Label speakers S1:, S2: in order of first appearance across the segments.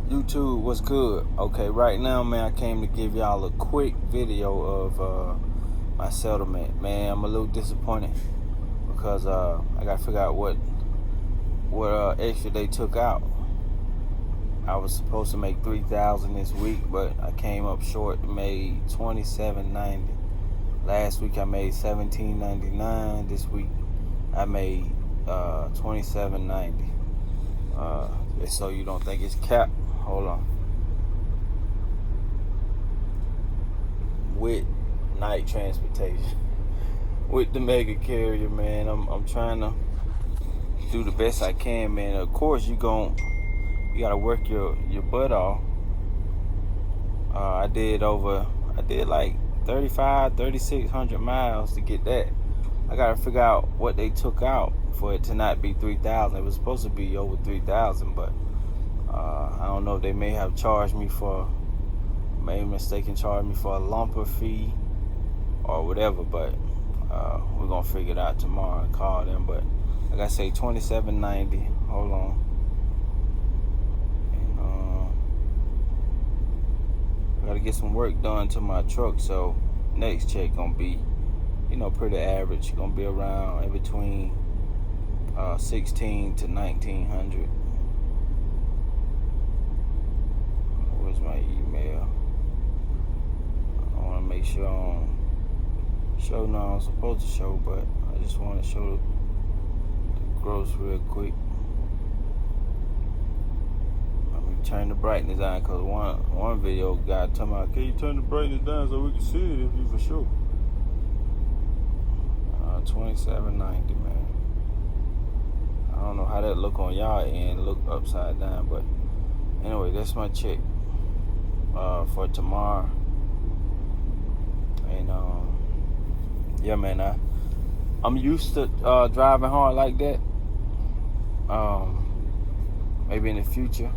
S1: YouTube, what's good? Okay, right now, man, I came to give y'all a quick video of my settlement. Man, I'm a little disappointed because I gotta figure out what extra they took out. I was supposed to make $3,000 this week, but I came up short. Made $27.90. Last week I made $17.99. This week I made $27.90. Just so you don't think it's capped. Hold on. With night transportation, with the mega carrier, man, I'm trying to do the best I can, man. Of course, you gotta work your butt off. I did like 3,600 miles to get that. I gotta figure out what they took out for it to not be 3,000. It was supposed to be over 3,000, but I don't know. They may have charged me mistaken charge me for a lumper fee or whatever. But we're gonna figure it out tomorrow and call them. But like I say, $27.90. Hold on. I gotta get some work done to my truck, so next check gonna be, pretty average. Gonna be around in between 1,600 to 1,900. Where's my email? I want to make sure I don't show. No, I'm supposed to show, but I just want to show the gross real quick. Let me turn the brightness on, because one video guy talking about, can you turn the brightness down so we can see it if you for sure? $27.90, man. I don't know how that look on y'all end, look upside down, but anyway, that's my check for tomorrow. And yeah, man, I'm used to driving hard like that. Maybe in the future,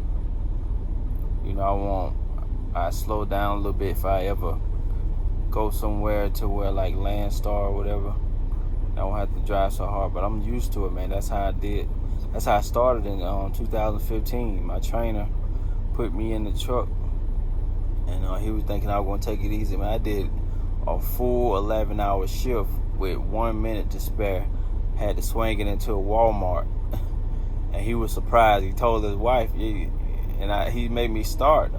S1: I slow down a little bit if I ever go somewhere to where like Landstar or whatever. I won't have to drive so hard, but I'm used to it, man. That's how I did. That's how I started in 2015. My trainer put me in the truck, and he was thinking I was gonna take it easy. Man, I did a full 11-hour shift with 1 minute to spare. Had to swing it into a Walmart, and he was surprised. He told his wife, he made me start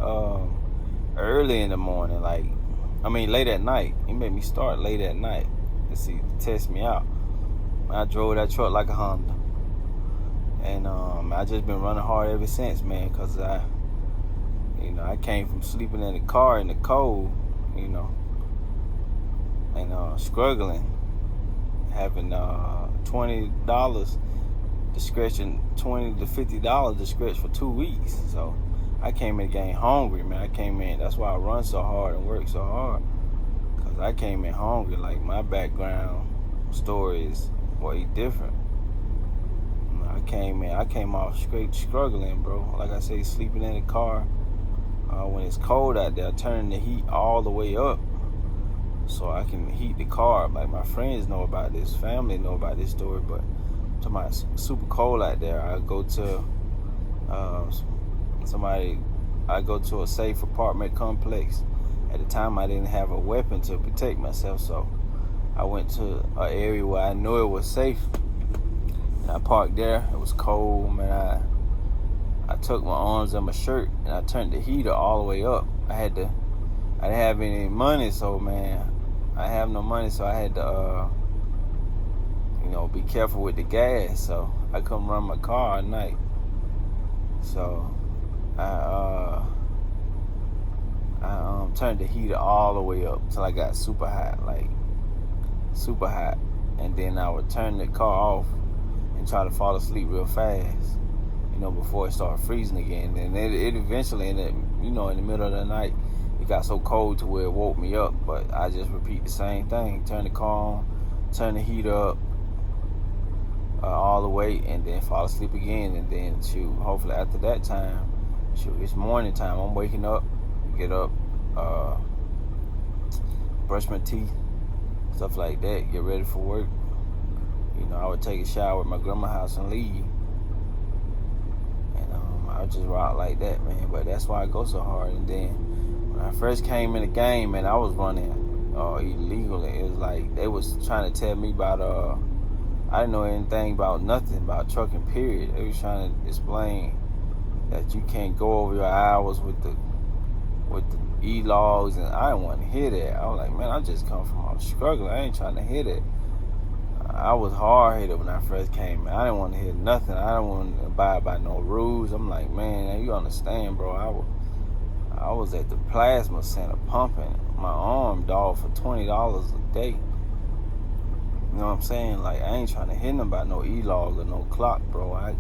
S1: early in the morning, late at night. He made me start late at night to test me out. I drove that truck like a Honda, and I just been running hard ever since, man. Cause I came from sleeping in the car in the cold, and struggling, having $20 discretion, $20 to $50 discretion for 2 weeks. So I came in the game hungry, man. I came in. That's why I run so hard and work so hard. Cause I came in hungry. Like, my background story is way different. I came off straight struggling, bro. Like I say, sleeping in the car when it's cold out there, turning the heat all the way up so I can heat the car. Like, my friends know about this, family know about this story, but to my super cold out there, I go to a safe apartment complex. At the time, I didn't have a weapon to protect myself, so I went to an area where I knew it was safe. And I parked there. It was cold, man. I took my arms and my shirt, and I turned the heater all the way up. I didn't have any money, so, man, I have no money, so I had to, be careful with the gas, so I couldn't run my car at night. So I turned the heater all the way up till I got super hot, and then I would turn the car off and try to fall asleep real fast, before it started freezing again. And it eventually, in the middle of the night, it got so cold to where it woke me up. But I just repeat the same thing: turn the car on, turn the heater up all the way, and then fall asleep again. And then hopefully after that time, it's morning time. I'm waking up, get up, brush my teeth, stuff like that, get ready for work. I would take a shower at my grandma's house and leave. And I just rock like that, man. But that's why I go so hard. And then when I first came in the game, man, I was running illegally. It was like they was trying to tell me about I didn't know anything about nothing about trucking. Period. They was trying to explain that you can't go over your hours with the e-logs, and I didn't want to hear that. I was like, man, I just come from, I'm struggling. I ain't trying to hear that. I was hard-headed when I first came, man. I didn't want to hear nothing. I didn't want to abide by no rules. I'm like, man, you understand, bro. I was at the plasma center pumping my arm, dog, for $20 a day. You know what I'm saying? Like, I ain't trying to hear nothing about no e-log or no clock, bro. I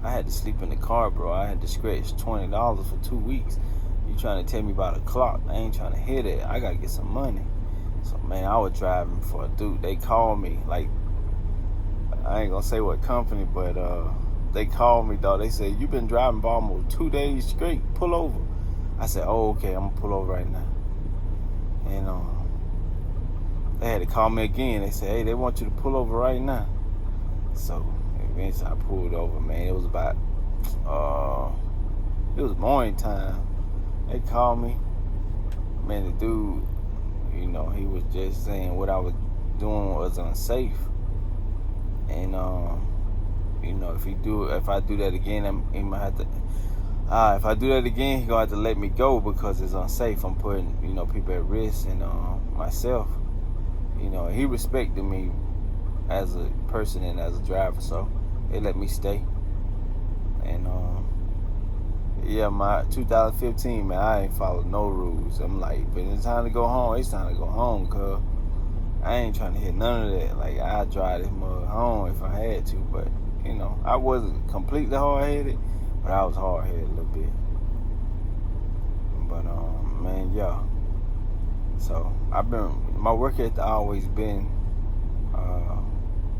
S1: had to sleep in the car, bro. I had to scratch $20 for 2 weeks. You trying to tell me about a clock? I ain't trying to hear that. I gotta get some money. So, man, I was driving for a dude. They called me, like, I ain't gonna say what company, but they called me, dog. They said, you been driving for almost 2 days straight. Pull over. I said, oh, okay, I'm gonna pull over right now. And they had to call me again. They said, hey, they want you to pull over right now. So eventually I pulled over, man. It was about it was morning time. They called me. Man, the dude, you know, he was just saying what I was doing was unsafe. And you know, if I do that again, he might have to. If I do that again, he gonna have to let me go because it's unsafe. I'm putting, you know, people at risk and myself. You know, he respected me as a person and as a driver, so they let me stay. And yeah, my 2015, man, I ain't followed no rules. I'm like, but it's time to go home. It's time to go home, cuz I ain't trying to hit none of that. Like, I'd drive this mug home if I had to, but, you know, I wasn't completely hard-headed, but I was hard-headed a little bit. But, man, yeah. So, my work ethic always been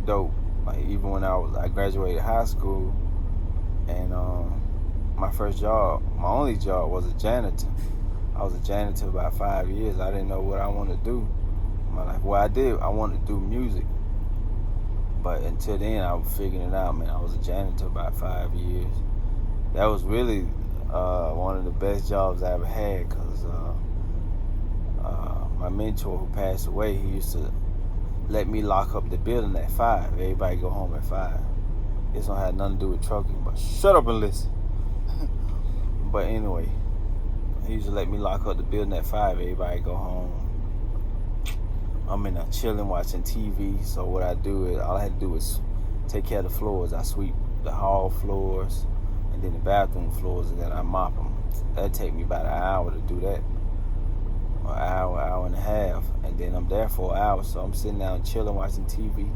S1: dope. Like, even when I graduated high school, and my first job, my only job was a janitor. I was a janitor about 5 years. I didn't know what I wanted to do. I wanted to do music. But until then, I was figuring it out, man. I was a janitor about 5 years. That was really one of the best jobs I ever had, because my mentor who passed away, he used to let me lock up the building at 5. Everybody go home at 5. This don't have nothing to do with trucking, but shut up and listen. But anyway, he used to let me lock up the building at 5. Everybody go home. I'm in there chilling, watching TV. So what I do is, all I had to do is take care of the floors. I sweep the hall floors and then the bathroom floors, and then I mop them. That'd take me about an hour to do that. An hour and a half. And then I'm there for an hour. So I'm sitting down chilling, watching TV.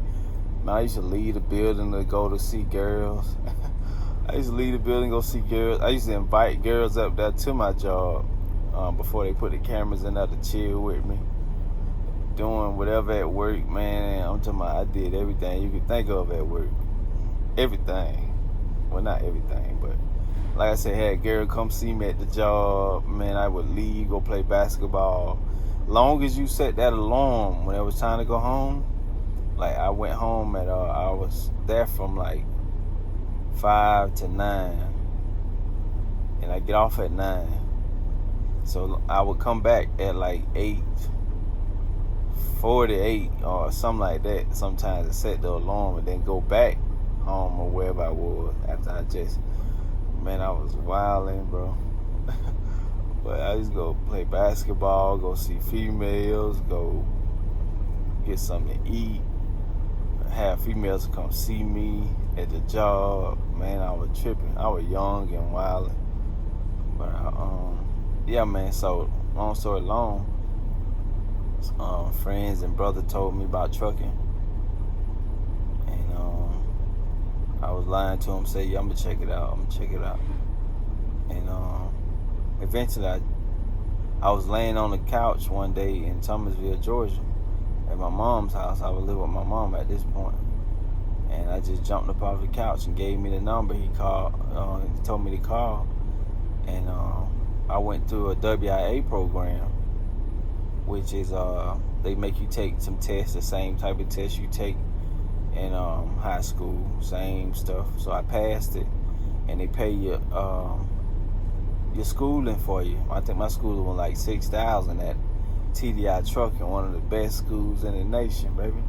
S1: Man, I used to leave the building to go to see girls. I used to leave the building, go see girls. I used to invite girls up there to my job before they put the cameras in there to chill with me. Doing whatever at work, man. I'm talking about, I did everything you could think of at work. Everything. Well, not everything, but like I said, had a girl come see me at the job. Man, I would leave, go play basketball. Long as you set that alarm when it was time to go home. Like, I went home at, I was there from like 5 to 9. And I get off at 9. So I would come back at like 8:48 or something like that. Sometimes I set the alarm and then go back home or wherever I was after I just, man, I was wilding, bro. But I used to go play basketball, go see females, go get something to eat, have females come see me at the job. Man, I was tripping. I was young and wilding. But yeah, man, so long story long, friends and brother told me about trucking, and I was lying to him, say, yeah, I'm gonna check it out, and eventually I was laying on the couch one day in Thomasville, Georgia, at my mom's house. I would live with my mom at this point, and I just jumped up off the couch and gave me the number. He called, he told me to call, and I went through a WIA program, which is they make you take some tests, the same type of test you take in high school, same stuff. So I passed it, and they pay you your schooling for you. I think my schooling was like $6,000 at TDI Trucking, one of the best schools in the nation, baby.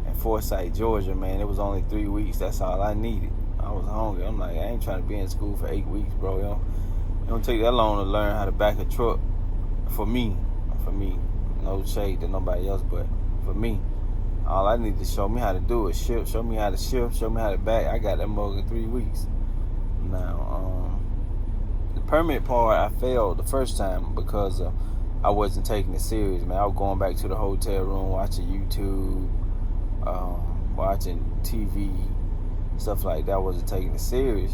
S1: In Forsyth, Georgia, man. It was only 3 weeks. That's all I needed. I was hungry. I'm like, I ain't trying to be in school for 8 weeks, bro. It don't take that long to learn how to back a truck. For me. No shade to nobody else, but for me, all I need to show me how to do is shift. Show me how to shift. Show me how to back. I got that mug in 3 weeks. Now, the permit part, I failed the first time because I wasn't taking it serious, man. I was going back to the hotel room, watching YouTube, watching TV, stuff like that. I wasn't taking it serious.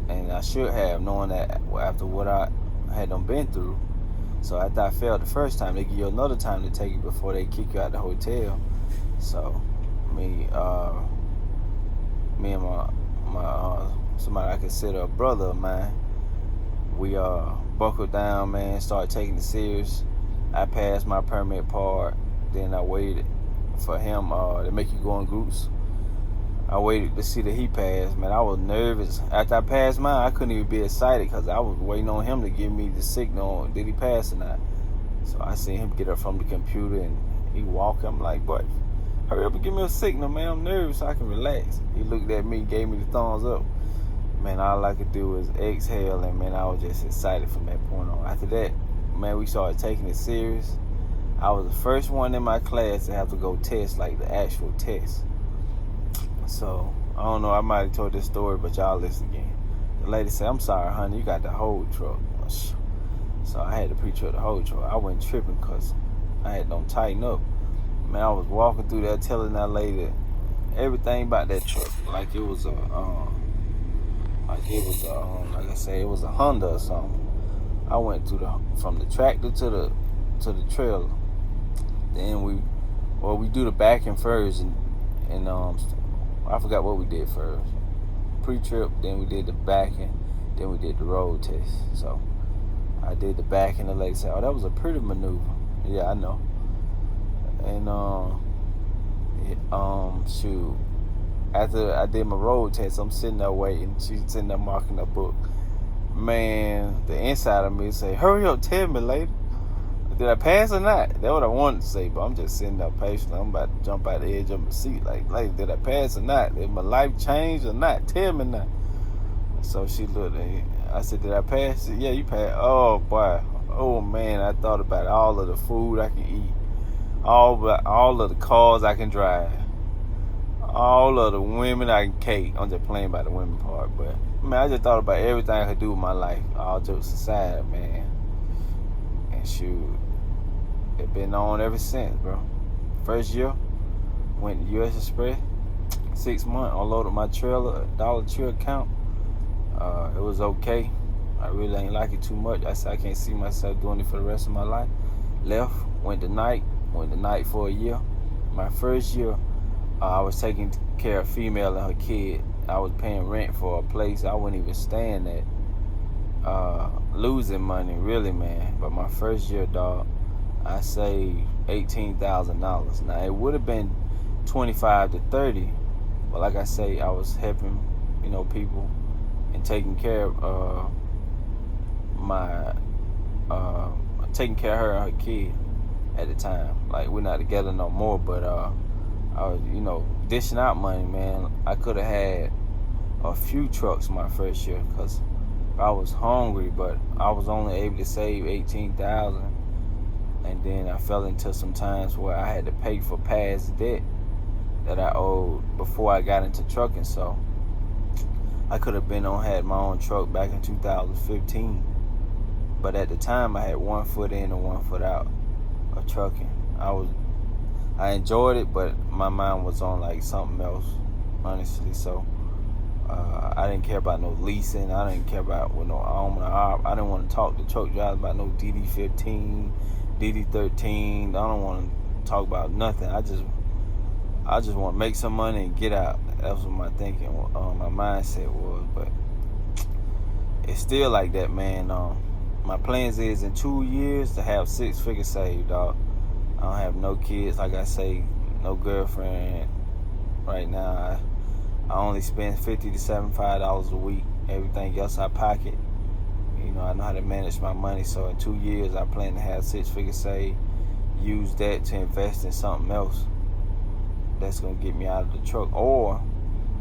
S1: And I should have, knowing that after what I had done been through. So after I failed the first time, they give you another time to take it before they kick you out the hotel. So me and my somebody I consider a brother of mine, we buckled down, man, started taking it serious. I passed my permit part, then I waited for him to make you go in groups. I waited to see that he passed, man. I was nervous. After I passed mine, I couldn't even be excited because I was waiting on him to give me the signal, did he pass or not. So I seen him get up from the computer and he walked. I'm like, boy, hurry up and give me a signal, man. I'm nervous so I can relax. He looked at me, gave me the thumbs up. Man, all I could do was exhale, and man, I was just excited from that point on. After that, man, we started taking it serious. I was the first one in my class to have to go test, like the actual test. So, I don't know, I might have told this story, but y'all listen again. The lady said, I'm sorry, honey, you got the whole truck. So I had to pre-trip the whole truck. I wasn't tripping because I had them tighten up. Man, I was walking through there telling that lady everything about that truck. Like it was like I say, it was a Honda or something. I went from the tractor to the trailer. Then we do the backing first, and I forgot what we did first. Pre-trip, then we did the backing, then we did the road test. So I did the backing. The lady said, "Oh, that was a pretty maneuver." Yeah, I know. And shoot. After I did my road test, I'm sitting there waiting. She's sitting there marking the book. Man, the inside of me say, "Hurry up, tell me, lady. Did I pass or not?" That's what I wanted to say, but I'm just sitting there patiently. I'm about to jump out the edge of my seat. Like, did I pass or not? Did my life change or not? Tell me now. So she looked at me. I said, "Did I pass?" She said, "Yeah, you passed." Oh, boy. Oh, man, I thought about all of the food I can eat. All of the cars I can drive. All of the women I can cake. I'm just playing by the women part, but man, I just thought about everything I could do with my life. All jokes aside, man. And shoot, it been on ever since, bro. First year, went to US Express. 6 months, unloaded my trailer, Dollar Tree account. It was okay. I really ain't like it too much. I said I can't see myself doing it for the rest of my life. Left, went to night for a year. My first year, I was taking care of a female and her kid. I was paying rent for a place I wasn't even staying at. Losing money, really, man. But my first year, dog, I saved $18,000. Now, it would have been 25 to 30, but like I say, I was helping, people and taking care of taking care of her and her kid at the time. Like, we're not together no more, but I was, dishing out money, man. I could have had a few trucks my first year because I was hungry, but I was only able to save $18,000. And then I fell into some times where I had to pay for past debt that I owed before I got into trucking. So I could have had my own truck back in 2015. But at the time, I had 1 foot in and 1 foot out of trucking. I enjoyed it, but my mind was on like something else, honestly. So I didn't care about no leasing. I didn't care about no arm and op. I didn't want to talk to truck drivers about no DD15, DD13. I don't want to talk about nothing. I just want to make some money and get out. That was what my thinking, my mindset was. But it's still like that, man. My plans is in 2 years to have 6 figures saved, dog. I don't have no kids, like I say, no girlfriend right now. I only spend $50 to $75 a week. Everything else I pocket. You know, I know how to manage my money. So in 2 years, I plan to have 6 figures saved. Use that to invest in something else that's gonna get me out of the truck. Or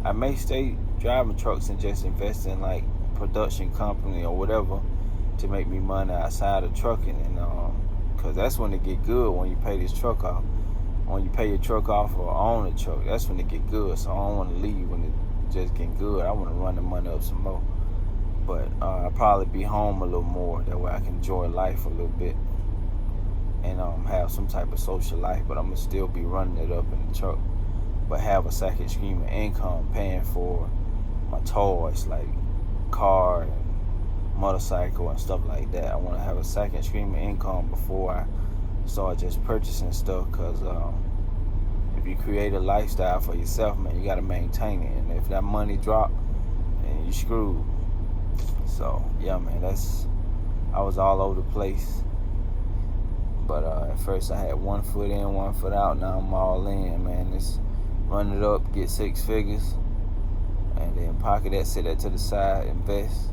S1: I may stay driving trucks and just invest in like production company or whatever to make me money outside of trucking. And cause that's when it get good, when you pay this truck off. When you pay your truck off or own a truck, that's when it get good. So I don't want to leave when it just get good. I want to run the money up some more. But I'll probably be home a little more. That way I can enjoy life a little bit and have some type of social life. But I'm gonna still be running it up in the truck, but have a second stream of income, paying for my toys like car and motorcycle and stuff like that. I want to have a second stream of income before I start just purchasing stuff, because if you create a lifestyle for yourself, man, you got to maintain it. And if that money drop, then you screwed. So yeah, man, I was all over the place. But at first I had 1 foot in, 1 foot out. Now I'm all in, man. It's run it up, get 6 figures, and then pocket that, set that to the side, invest.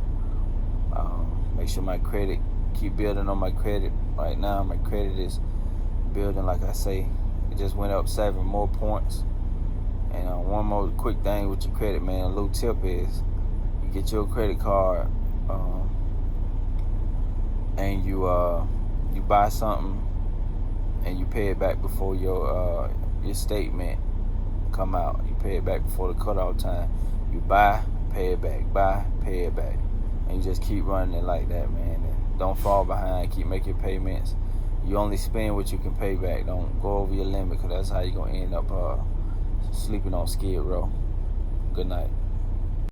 S1: Make sure my credit, keep building on my credit. Right now my credit is building, like I say. It just went up 7 more points. And one more quick thing with your credit, man, a little tip is, you get your credit card and you buy something and you pay it back before your statement come out. You pay it back before the cutoff time. You buy, pay it back, buy, pay it back. And you just keep running it like that, man. And don't fall behind. Keep making payments. You only spend what you can pay back. Don't go over your limit, because that's how you're going to end up sleeping on Skid Row. Good night.